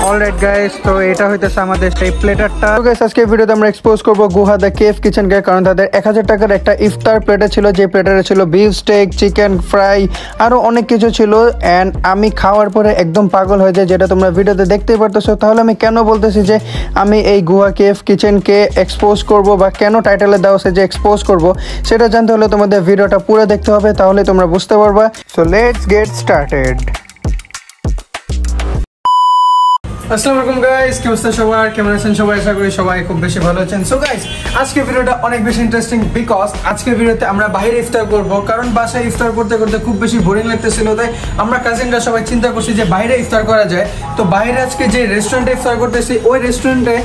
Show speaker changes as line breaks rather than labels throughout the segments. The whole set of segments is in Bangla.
অলরাইট গাইস, তো এটা হইতেছে আমাদের সেই প্লেটারটা। তো গাইস আজকে ভিডিওতে আমরা এক্সপোজ করব গুহা দ্য কেভ কিচেনকে, কারণ তাদের 1000 টাকার একটা ইফতার প্লেটার ছিল, যে প্লেটারে ছিল বিফ স্টেক, চিকেন ফ্রাই, আরো অনেক কিছু ছিল। এন্ড আমি খাওয়ার পরে একদম পাগল হয়ে যায়, যেটা তোমরা ভিডিওতে দেখতেই পারতেছো। তাহলে আমি কেন বলতেছি যে আমি এই গুহা কেভ কিচেনকে এক্সপোজ করব, বা কেন টাইটেলে দেওয়া আছে যে এক্সপোজ করব, সেটা জানতে হলে তোমাদের ভিডিওটা পুরো দেখতে হবে, তাহলে তোমরা বুঝতে পারবা। So let's get started. আসসালামু আলাইকুম গাইস, কি অবস্থা সবার, কেমন আছেন সবাই? আশা করি সবাই খুব বেশি ভালো আছেন। সো গাইস আজকে ভিডিওটা অনেক বেশি ইন্টারেস্টিং, বিকজ আজকের ভিডিওতে আমরা বাইরে ইফতার করব, কারণ বাসায় ইফতার করতে করতে খুব বেশি বোরিং লাগতেছিল। তাই আমরা কাজিনরা সবাই চিন্তা করছি যে বাইরে ইফতার করা যায়। তো বাইরে আজকে যে রেস্টুরেন্টে ইফতার করতেছি, ওই রেস্টুরেন্টে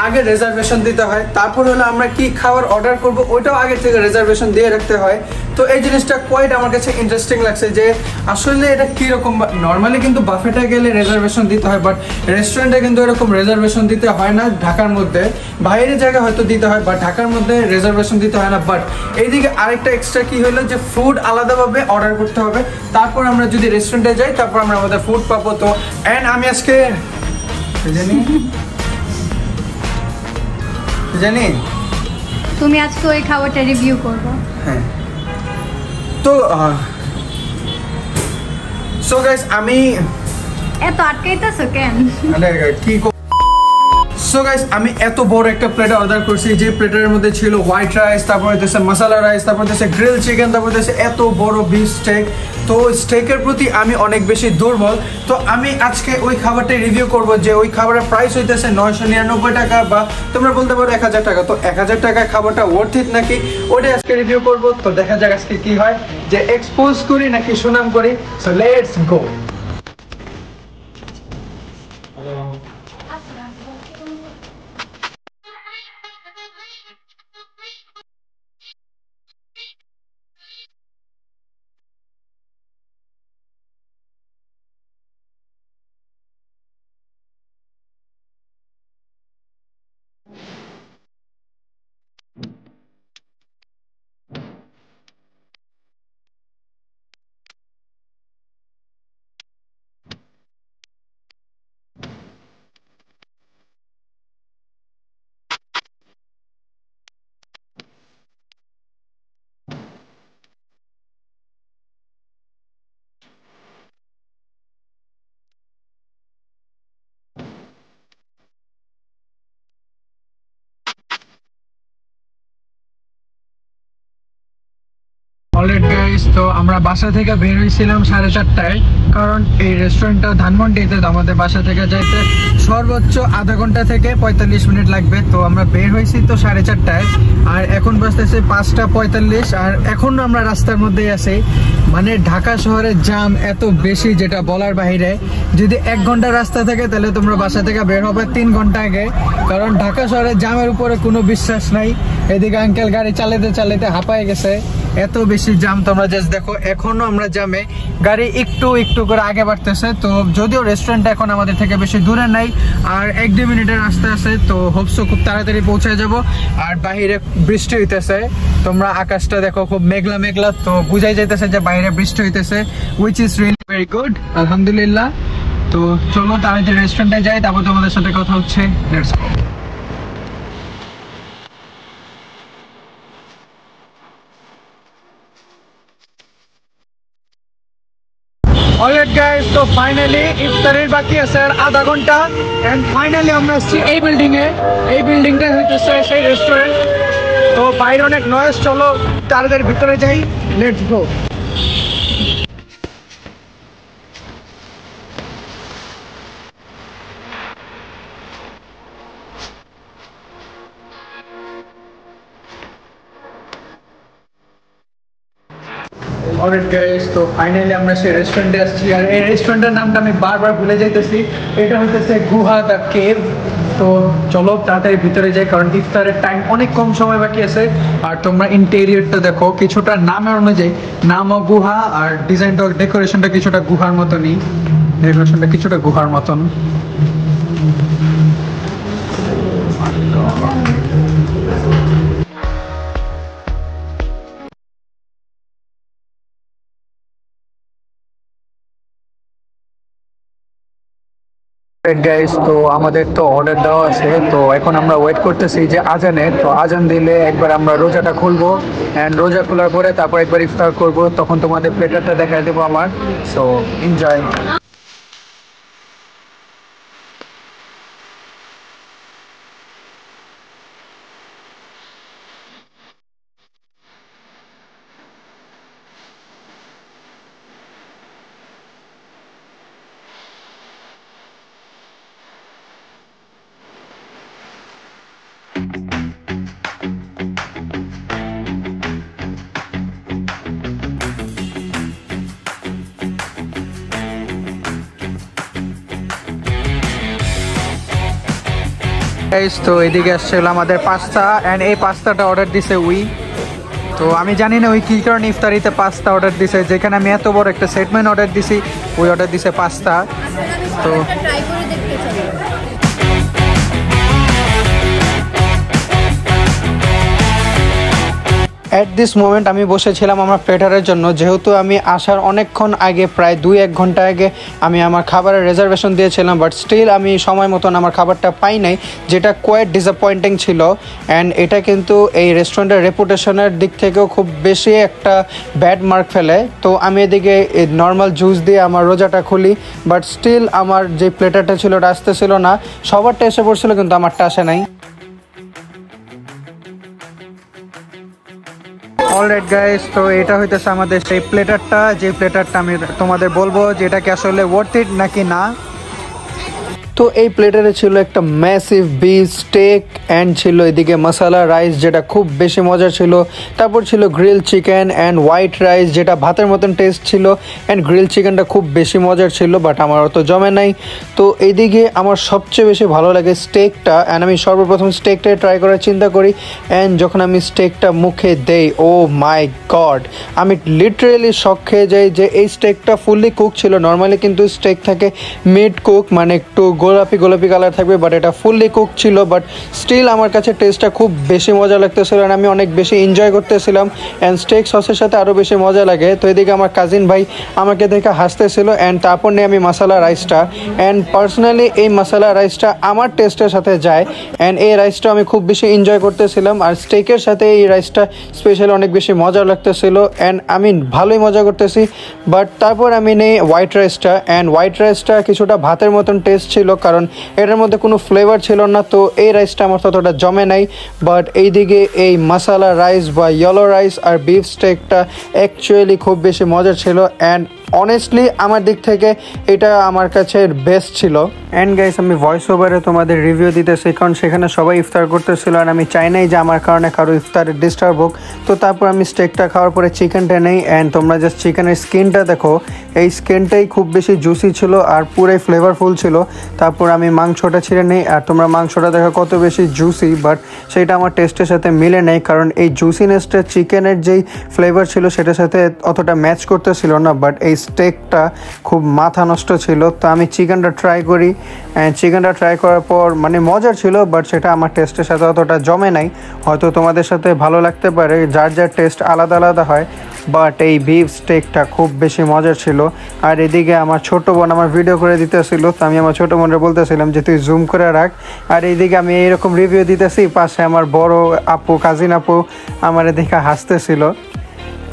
আগে রিজার্ভেশন দিতে হয়, তারপর হলো আমরা কি খাবার অর্ডার করব ওইটাও আগে থেকে রিজার্ভেশন দিয়ে রাখতে হয়। তো এই জিনিসটা কোয়াইট আমার কাছে ইন্টারেস্টিং লাগছে যে আসলে এটা কীরকম। নর্মালি কিন্তু বাফেটে গেলে রিজার্ভেশন দিতে হয়, বাট রেস্টুরেন্টে কিন্তু এরকম রিজার্ভেশন দিতে হয় না। ঢাকার মধ্যে বাইরে জায়গায় হয়তো দিতে হয়, বাট ঢাকার মধ্যে রিজার্ভেশন দিতে হয় না। বাট এইদিকে আরেকটা এক্সট্রা কি হলো যে ফুড আলাদাভাবে অর্ডার করতে হবে, তারপর আমরা যদি রেস্টুরেন্টে যাই তারপর আমরা আমাদের ফুড পাবো। তো অ্যান্ড আমি আজকে জানি
তুমি আজকে ওই খাবারটা রিভিউ করবো।
হ্যাঁ, তো সো গাইস আমি
এত আটকাইতেছো কেন?
কি সো গাইস আমি এত বড় একটা প্লেট অর্ডার করছি, যে প্লেটের মধ্যে ছিল হোয়াইট রাইস, তারপর হইতেছে মশলা রাইস, তারপর হইতেছে গ্রিল চিকেন, তারপর হইতেছে এত বড় বিফ স্টেক। তো স্টেকের প্রতি আমি অনেক বেশি দুর্বল। তো আমি আজকে ওই খাবারটা রিভিউ করব, যে ওই খাবারের প্রাইস হইতেছে 999 টাকা, বা তোমরা বলতে পারো 1000 টাকা। তো 1000 টাকায় খাবারটা ওয়ার্থ ইট নাকি, ওটাই আজকে রিভিউ করব। তো দেখা যাক আজকে কি হয়, যে এক্সপোজ করি নাকি সুনাম করি। So let's go. Alright guys, তো আমরা বাসা থেকে বের হয়েছিলাম 4:30টায়, কারণ এই রেস্টুরেন্টটা ধানমন্ডিতে। আমাদের বাসা থেকে যাইতে সর্বোচ্চ আধা ঘন্টা থেকে 45 মিনিট লাগবে। তো আমরা বের হয়েছি তো 4:30টায়, আর এখন বাজতেছে 5:45, আর এখন আমরা রাস্তার মধ্যেই আছি। মানে ঢাকা শহরের জ্যাম এত বেশি, যেটা বলার বাইরে। যদি 1 ঘন্টা রাস্তা থাকে তাহলে তোমরা বাসা থেকে বের হবে 3 ঘন্টা আগে, কারণ ঢাকা শহরের জ্যামের উপরে কোনো বিশ্বাস নাই। এদিকে আঙ্কেল গাড়ি চালাতে চালাতে হাঁপায় গেছে, এত বেশি জ্যাম। তোমরা জাস্ট দেখো, এখনো আমরা জ্যামে, গাড়ি একটু একটু করে আগে বাড়তেছে। তো যদিও রেস্টুরেন্টটা এখন আমাদের থেকে বেশি দূরে নাই, আর 1-2 মিনিটের রাস্তা আছে, তো হোপসো খুব তাড়াতাড়ি পৌঁছে যাব। আর বাইরে বৃষ্টি হইতেছে, তোমরা আকাশটা দেখো খুব মেঘলা মেঘলা, তো বুঝাই যাইতেছে যে বাইরে বৃষ্টি হইতেছে, which is really very good, আলহামদুলিল্লাহ। তো চলো তাড়াতাড়ি রেস্টুরেন্টে যাই, তারপর তোমাদের সাথে কথা হচ্ছে। Let's go. অলরাইট গাইস, তো ফাইনালি ইফতারের বাকি আছে আর আধা ঘন্টা, এন্ড ফাইনালি আমরা আসছি এই বিল্ডিং এ। এই বিল্ডিংটা হইতেছে সেই রেস্টুরেন্ট। তো বাইরে অনেক নয়েজ, চলো তাড়াতাড়ি ভিতরে যাই, লেটস গো। অলরাইট গাইস, তো ফাইনালি আমরা সেই রেস্টুরেন্টে আসছি, আর এই রেস্টুরেন্টের নামটা আমি বারবার ভুলে যাইতেছি। এটা হইতেছে গুহা দ্য কেভ। তো চলো তাড়াতাড়ি ভিতরে যাই, কারণ ইফতারের টাইম অনেক কম সময় বাকি আছে। আর তোমরা ইন্টেরিয়রটা দেখো, কিছুটা নামের অনুযায়ী, নামও গুহা, আর ডিজাইনটা, ডেকোরেশনটা কিছুটা গুহার মতনই। ডেকোরেশনটা কিছুটা গুহার মতন। গাইস, তো আমাদের তো অর্ডার দেওয়া আছে, তো এখন আমরা ওয়েট করতেছি যে আজানের। তো আজান দিলে একবার আমরা রোজাটা খুলবো, অ্যান্ড রোজা খোলার পরে তারপর একবার ইফতার করব, তখন তোমাদের প্লেটারটা দেখাই দেবো আমার। So enjoy. তো এদিকে আসছিল আমাদের পাস্তা, অ্যান্ড এই পাস্তাটা অর্ডার দিছে উই। তো আমি জানি না ওই কী কারণে ইফতারিতে পাস্তা অর্ডার দিছে, যেখানে আমি এত বড় একটা সেটমেন্ট অর্ডার দিছি, ওই অর্ডার দিছে পাস্তা। তো অ্যাট দিস মোমেন্ট আমি বসেছিলাম আমার প্লেটারের জন্য, যেহেতু আমি আসার অনেকক্ষণ আগে, প্রায় 2-1 ঘন্টা আগে আমি আমার খাবারের রিজার্ভেশন দিয়েছিলাম, বাট স্টিল আমি সময় মতন আমার খাবারটা পাই নাই, যেটা কোয়াইট ডিসঅ্যাপয়েন্টিং ছিল। অ্যান্ড এটা কিন্তু এই রেস্টুরেন্টের রেপুটেশনের দিক থেকেও খুব বেশি একটা ব্যাড মার্ক ফেলে। তো আমি এদিকে নর্মাল জুস দিয়ে আমার রোজাটা খুলি, বাট স্টিল আমার যে প্লেটারটা ছিল ওটা আসতেছিল না। সবারটা এসে পড়ছিল কিন্তু আমারটা আসে নাই। অলরাইট গাইস, তো এটা হইতেছে আমাদের সেই প্লেটারটা, যে প্লেটারটা আমি তোমাদের বলবো যে এটা কি আসলে ওয়ার্থ ইট নাকি না। তো এই প্লেটারে ছিল একটা ম্যাসিভ বিফ স্টেক, অ্যান্ড ছিল এদিকে মশলা রাইস যেটা খুব বেশি মজার ছিল। তারপর ছিল grill chicken and white rice, যেটা ভাতের মতন টেস্ট ছিল, অ্যান্ড গ্রিল চিকেনটা খুব বেশি মজার ছিল, বাট আমার অত জমে নাই। তো এইদিকে আমার সবচেয়ে বেশি ভালো লাগে স্টেকটা, অ্যান্ড আমি সর্বপ্রথম স্টেকটাই ট্রাই করার চিন্তা করি। অ্যান্ড যখন আমি স্টেকটা মুখে দেই, ও মাই গড, আমি লিটারেলি শক খেয়ে যাই যে এই স্টেকটা ফুললি কুক ছিল। নর্মালি কিন্তু স্টেক থাকে মিড কুক, মানে একটু গোলাপি গোলাপি কালার থাকবে, বাট এটা ফুললি কুক ছিল। বাট স্টিল আমার কাছে টেস্টটা খুব বেশি মজা লাগতেছিল, অ্যান্ড আমি অনেক বেশি এনজয় করতেছিলাম। অ্যান্ড স্টেক সসের সাথে আরও বেশি মজা লাগে। তো এদিকে আমার কাজিন ভাই আমাকে দেখে হাসতেছিল, অ্যান্ড তারপর নিয়ে আমি মশলা রাইসটা, অ্যান্ড পার্সোনালি এই মশলা রাইসটা আমার টেস্টের সাথে যায়, অ্যান্ড এই রাইসটা আমি খুব বেশি এনজয় করতেছিলাম। আর স্টেকের সাথে এই রাইসটা স্পেশালি অনেক বেশি মজা লাগতেছিল, অ্যান্ড আমি ভালোই মজা করতেছি। বাট তারপর আমি নেই হোয়াইট রাইসটা, অ্যান্ড হোয়াইট রাইসটা কিছুটা ভাতের মতন টেস্ট ছিল, কারণ এটার মধ্যে কোনো ফ্লেভার ছিল না। তো এই রাইসটা আমার ততটা জমে নাই। বাট এইদিকে এই মশলা রাইস বা ইয়েলো রাইস আর বিফ স্টেকটা অ্যাকচুয়ালি খুব বেশি মজার ছিল, অ্যান্ড অনেস্টলি আমার দিক থেকে এটা আমার কাছে বেস্ট ছিল। অ্যান্ড গাইস, আমি ভয়েস ওভারে তোমাদের রিভিউ দিতেছি, কারণ সেখানে সবাই ইফতার করতেছিল, আর আমি চাই নাই যে আমার কারণে কারো ইফতারে ডিস্টার্ব হোক। তো তারপর আমি স্টেকটা খাওয়ার পরে চিকেনটা নেই, অ্যান্ড তোমরা জাস্ট চিকেনের স্কিনটা দেখো, এই স্কিনটাই খুব বেশি জুসি ছিল আর পুরাই ফ্লেভারফুল ছিল। তারপর আমি মাংসটা ছিঁড়ে নেই, আর তোমরা মাংসটা দেখো কত বেশি জুসি, বাট সেটা আমার টেস্টের সাথে মিলে নেই, কারণ এই জুসিনেসটা চিকেনের যেই ফ্লেভার ছিল সেটার সাথে অতটা ম্যাচ করতেছিল না। বাট এই স্টেকটা খুব মাথা নষ্ট ছিল। তো আমি চিকেনটা ট্রাই করি, অ্যান্ড চিকেনটা ট্রাই করার পর মানে মজার ছিল, বাট সেটা আমার টেস্টের সাথে অতটা জমে নাই। হয়তো তোমাদের সাথে ভালো লাগতে পারে, যার যার টেস্ট আলাদা আলাদা হয়, বাট এই বিফ স্টেকটা খুব বেশি মজার ছিল। আর এদিকে আমার ছোটো বোন আমার ভিডিও করে দিতেছিল, তো আমি আমার ছোটো বোনরা বলতেছিলাম যে তুই জুম করে রাখ। আর এইদিকে আমি এইরকম রিভিউ দিতেছি, পাশে আমার বড় আপু, কাজিন আপু আমার এদিকে হাসতেছিল।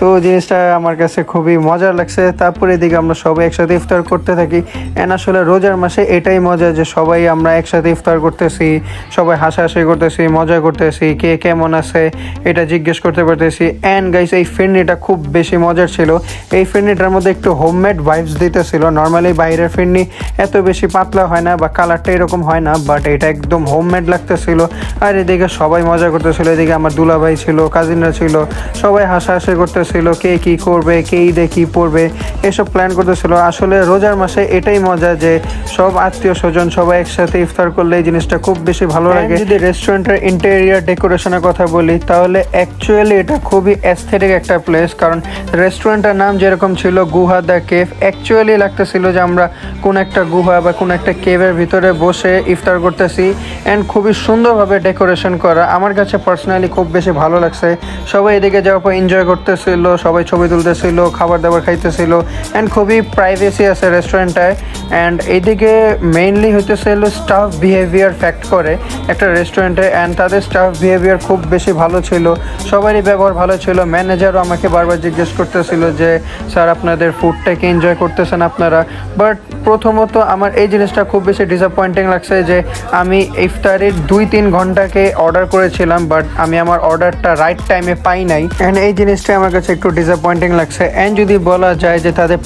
তো জিনিসটা আমার কাছে খুবই মজার লাগছে। তারপরে এদিকে আমরা সবাই একসাথে ইফতার করতে থাকি, অ্যান্ড আসলে রোজার মাসে এটাই মজা যে সবাই আমরা একসাথে ইফতার করতেছি, সবাই হাসাহাসি করতেছি, মজা করতেছি, কে কেমন আছে এটা জিজ্ঞেস করতে পারতেছি। অ্যান্ড গাইস, এই ফিরনিটা খুব বেশি মজার ছিল। এই ফিরনিটার মধ্যে একটু হোমমেড ভাইবস দিতেছিল। নর্মালি বাইরের ফিরনি এত বেশি পাতলা হয় না বা কালারটা এরকম হয় না, বাট এটা একদম হোমমেড লাগতেছিল। আর এদিকে সবাই মজা করতেছিল, এদিকে আমার দুলাভাই ছিল, কাজিনরা ছিল, সবাই হাসাহাসি করতেছিল, কে কি করবে, কে ঈদে কি পড়বে এসব প্ল্যান করতেছিল। আসলে রোজার মাসে এটাই মজা যে সব আত্মীয় স্বজন সবাই একসাথে ইফতার করলে এই জিনিসটা খুব বেশি ভালো লাগে। যদি রেস্টুরেন্টের ইন্টেরিয়ার ডেকোরেশনের কথা বলি, তাহলে অ্যাকচুয়ালি এটা খুবই অ্যাস্থেটিক একটা প্লেস, কারণ রেস্টুরেন্টের নাম যেরকম ছিল গুহা দ্য কেভ, অ্যাকচুয়ালি লাগতেছিল যে আমরা কোন একটা গুহা বা কোন একটা কেভের ভিতরে বসে ইফতার করতেছি। অ্যান্ড খুবই সুন্দরভাবে ডেকোরেশন করা, আমার কাছে পার্সোনালি খুব বেশি ভালো লাগছে। সবাই এদিকে যাওয়ার পর এনজয় করতেছে, করতেছিল, সবাই ছবি তুলতেছিল, খাবার দাবার খাইতেছিল অ্যান্ড খুবই প্রাইভেসি আছে রেস্টুরেন্টটায়। অ্যান্ড এইদিকে মেইনলি হইতেছিল স্টাফ বিহেভিয়ার ফ্যাক্ট করে একটা রেস্টুরেন্টে, অ্যান্ড তাদের স্টাফ বিহেভিয়ার খুব বেশি ভালো ছিল, সবারই ব্যবহার ভালো ছিল। ম্যানেজারও আমাকে বারবার জিজ্ঞেস করতেছিল যে স্যার আপনাদের ফুডটাকে এনজয় করতেছেন আপনারা। বাট প্রথমত আমার এই জিনিসটা খুব বেশি ডিসঅ্যাপয়েন্টিং লাগছে যে আমি ইফতারের 2-3 ঘন্টাকে অর্ডার করেছিলাম, বাট আমি আমার অর্ডারটা রাইট টাইমে পাই নাই, অ্যান্ড এই জিনিসটাই আমার কাছে একটু ডিসঅ্যাপয়েন্টিং লাগছে। অ্যান্ড যদি বলা যায় যে তাদের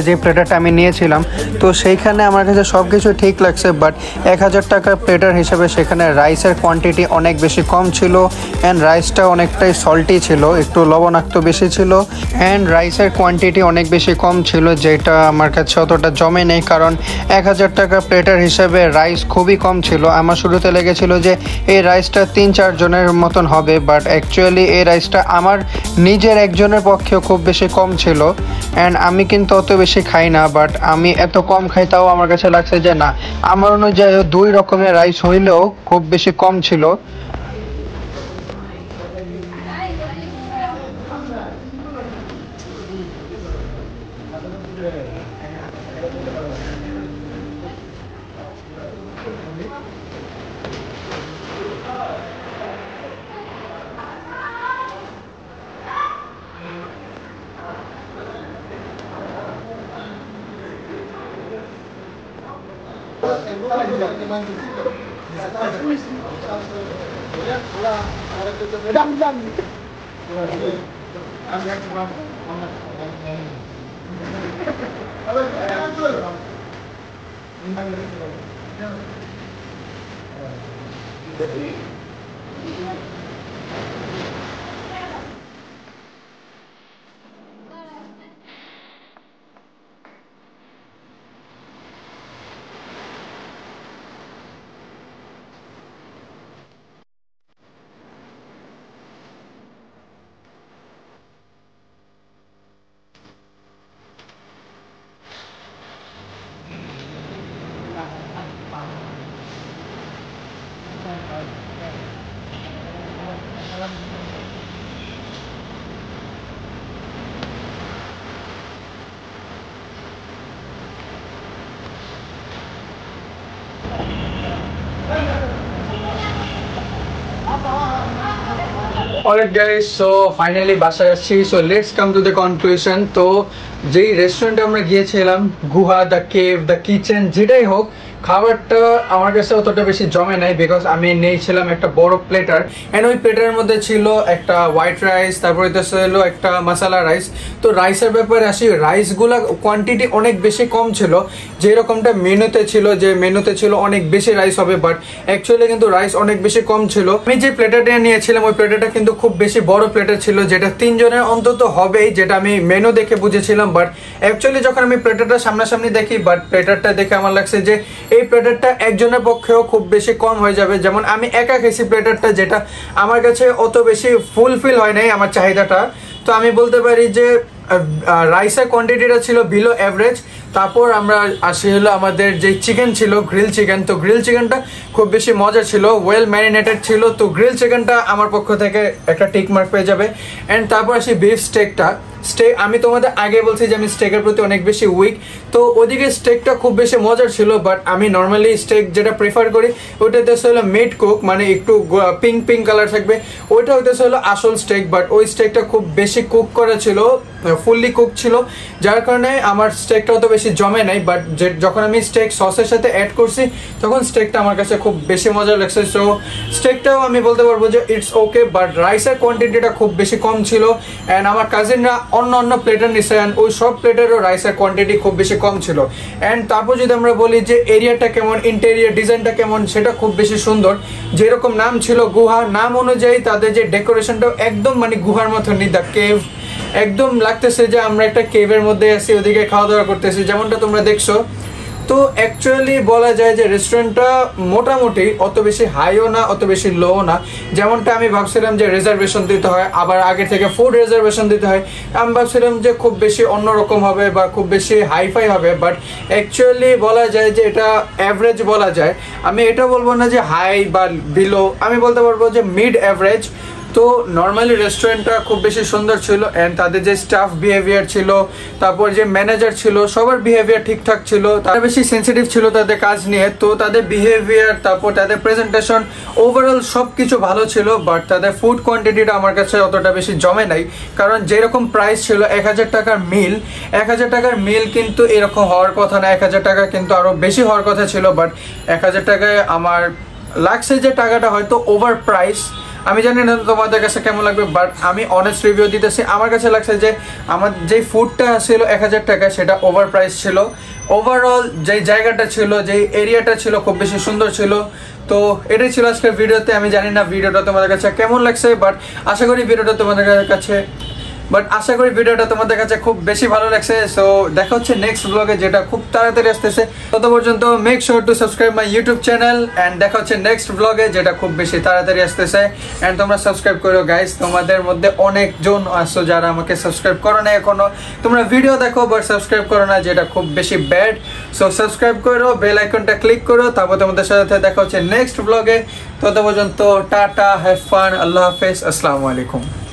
যে প্লেটারটা আমি নিয়েছিলাম, তো সেইখানে আমার কাছে সব কিছু ঠিক লাগছে, বাট 1000 টাকার প্লেটার হিসাবে সেখানে রাইসের কোয়ান্টিটি অনেক বেশি কম ছিল, অ্যান্ড রাইসটা অনেকটাই সল্টি ছিল, একটু লবণাক্ত বেশি ছিল, অ্যান্ড রাইসের কোয়ান্টিটি অনেক বেশি কম ছিল, যেটা আমার কাছে অতটা জমে নেই। কারণ 1000 টাকা প্লেটার হিসাবে রাইস খুবই কম ছিল। আমার শুরুতে লেগেছিল যে এই রাইসটা 3-4 জনের মতন হবে, বাট অ্যাকচুয়ালি এই রাইসটা আমার নিজের একজনের পক্ষেও খুব বেশি কম ছিল। অ্যান্ড আমি কিন্তু অত বেশি খাই না, বাট আমি এত কম খাই তাও আমার কাছে লাগছে যে না, আমার অনুযায়ী 2 রকমের রাইস হইলেও খুব বেশি কম ছিল। Alright guys, so finally বাসায় আসছি। So let's come to the conclusion. তো যেই রেস্টুরেন্টে আমরা গিয়েছিলাম, গুহা, দ্য কেভ, দ্য কিচেন, যেটাই হোক, খাবারটা আমার কাছে অতটা বেশি জমে নাই, বিকজ আমি নিয়েছিলাম একটা বড় প্লেটার, অ্যান্ড ওই প্লেটারের মধ্যে ছিল একটা হোয়াইট রাইস, তারপরে তো ছিল একটা মশলা রাইস। তো রাইসের ব্যাপারে আসি, রাইসগুলা কোয়ান্টিটি অনেক বেশি কম ছিল, যেরকমটা মেনুতে ছিল, যে মেনুতে ছিল অনেক বেশি রাইস হবে, বাট অ্যাকচুয়ালি কিন্তু রাইস অনেক বেশি কম ছিল। আমি যে প্লেটারটা নিয়েছিলাম ওই প্লেটারটা কিন্তু খুব বেশি বড় প্লেটার ছিল, যেটা 3 জনের অন্তত হবেই, যেটা আমি মেনু দেখে বুঝেছিলাম। বাট অ্যাকচুয়ালি যখন আমি প্লেটারটা সামনাসামনি দেখি, বাট প্লেটারটা দেখে আমার লাগছে যে এই প্লেটারটা একজনের পক্ষেও খুব বেশি কম হয়ে যাবে। যেমন আমি একা খেয়েছি প্লেটারটা, যেটা আমার কাছে অত বেশি ফুলফিল হয় নাই আমার চাহিদাটা। তো আমি বলতে পারি যে রাইসের কোয়ান্টিটিটা ছিল বিলো অ্যাভারেজ। তারপর আমরা আসি হলো আমাদের যে চিকেন ছিল, গ্রিল চিকেন। তো গ্রিল চিকেনটা খুব বেশি মজা ছিল, ওয়েল ম্যারিনেটেড ছিল। তো গ্রিল চিকেনটা আমার পক্ষ থেকে একটা টিক মার্ক পেয়ে যাবে। অ্যান্ড তারপর আসি বিফ স্টেকটা। আমি তোমাদের আগে বলছি যে আমি স্টেকের প্রতি অনেক বেশি উইক, তো ওদিকে স্টেকটা খুব বেশি মজার ছিল। বাট আমি নর্মালি স্টেক যেটা প্রেফার করি ওইটাতে হলো মেড কুক, মানে একটু পিঙ্ক পিঙ্ক কালার থাকবে, ওইটা হইতেছে হলো আসল স্টেক। বাট ওই স্টেকটা খুব বেশি কুক করা ছিল, ফুললি কুক ছিল, যার কারণে আমার স্টেকটা অত বেশি জমে নাই। বাট যখন আমি স্টেক সসের সাথে অ্যাড করছি তখন স্টেকটা আমার কাছে খুব বেশি মজা লাগছে। সো স্টেকটাও আমি বলতে পারবো যে ইটস ওকে, বাট রাইসের কোয়ান্টিটিটা খুব বেশি কম ছিল। অ্যান্ড আমার কাজিনরা অন্য প্লেটার নিছে, অ্যান্ড ওই সব প্লেটারও রাইসের কোয়ান্টিটি খুব বেশি কম ছিল। অ্যান্ড তারপর যদি আমরা বলি যে এরিয়াটা কেমন, ইন্টেরিয়ার ডিজাইনটা কেমন, সেটা খুব বেশি সুন্দর। যেরকম নাম ছিল গুহা, নাম অনুযায়ী তাদের যে ডেকোরেশনটাও একদম মানে গুহার মতনই, দ্য কেভ, একদম লাগতেছে যে আমরা একটা কেভের মধ্যে আছি, ওদিকে খাওয়া দাওয়া করতেছি, যেমনটা তোমরা দেখছো। তো অ্যাকচুয়ালি বলা যায় যে রেস্টুরেন্টটা মোটামুটি অত বেশি হাইও না, অত বেশি লোও না। যেমনটা আমি ভাবছিলাম যে রিজার্ভেশন দিতে হয়, আবার আগে থেকে ফুড রিজার্ভেশন দিতে হয়, আমি ভাবছিলাম যে খুব বেশি অন্যরকম হবে বা খুব বেশি হাইফাই হবে। বাট অ্যাকচুয়ালি বলা যায় যে এটা অ্যাভারেজ বলা যায়। আমি এটা বলবো না যে হাই বা বিলো, আমি বলতে পারবো যে মিড অ্যাভারেজ। তো নর্মালি রেস্টুরেন্টটা খুব বেশি সুন্দর ছিল অ্যান্ড তাদের যে স্টাফ বিহেভিয়ার ছিল, তারপর যে ম্যানেজার ছিল, সবার বিহেভিয়ার ঠিকঠাক ছিল। তারা বেশি সেন্সিটিভ ছিল তাদের কাজ নিয়ে। তো তাদের বিহেভিয়ার, তারপর তাদের প্রেজেন্টেশন, ওভারঅল সব কিছু ভালো ছিল। বাট তাদের ফুড কোয়ান্টিটিটা আমার কাছে অতটা বেশি জমে নাই, কারণ যেরকম প্রাইস ছিল 1000 টাকার মিল, 1000 টাকার মিল কিন্তু এরকম হওয়ার কথা না, 1000 টাকা কিন্তু আরও বেশি হওয়ার কথা ছিল। বাট 1000 টাকায় আমার লাগছে যে টাকাটা হয়তো ওভার প্রাইস। আমি জানি না তোমাদের কাছে কেমন লাগবে, বাট আমি অনেস্ট রিভিউ দিতেছি। আমার কাছে লাগছে যে আমার যে ফুডটা ছিল 1000 টাকা সেটা ওভার প্রাইস ছিল। ওভারঅল যেই জায়গাটা ছিল, যেই এরিয়াটা ছিল, খুব বেশি সুন্দর ছিল। তো এটাই ছিল আজকের ভিডিওতে। আমি জানি না ভিডিওটা তোমাদের কাছে কেমন লাগছে, বাট আশা করি ভিডিওটা তোমাদের কাছে খুব বেশি ভালো লাগছে। সো দেখা হচ্ছে নেক্সট ব্লগে, যেটা খুব তাড়াতাড়ি আসতেছে। তত পর্যন্ত make sure to subscribe my YouTube channel and দেখা হচ্ছে নেক্সট ব্লগে, যেটা খুব বেশি তাড়াতাড়ি আসতেছে। অ্যান্ড তোমরা সাবস্ক্রাইব করো গাইস। তোমাদের মধ্যে অনেকজন আসছো যারা আমাকে সাবস্ক্রাইব করো না এখনো। তোমরা ভিডিও দেখো বাট সাবস্ক্রাইব করো না, যেটা খুব বেশি ব্যাড। সো সাবস্ক্রাইব করো, বেল আইকনটা ক্লিক করো। তারপর তোমাদের সাথে দেখা হচ্ছে নেক্সট ব্লগে। তত পর্যন্ত টাটা, হ্যাভ ফান, আল্লাহ হাফেজ, আসসালামু আলাইকুম।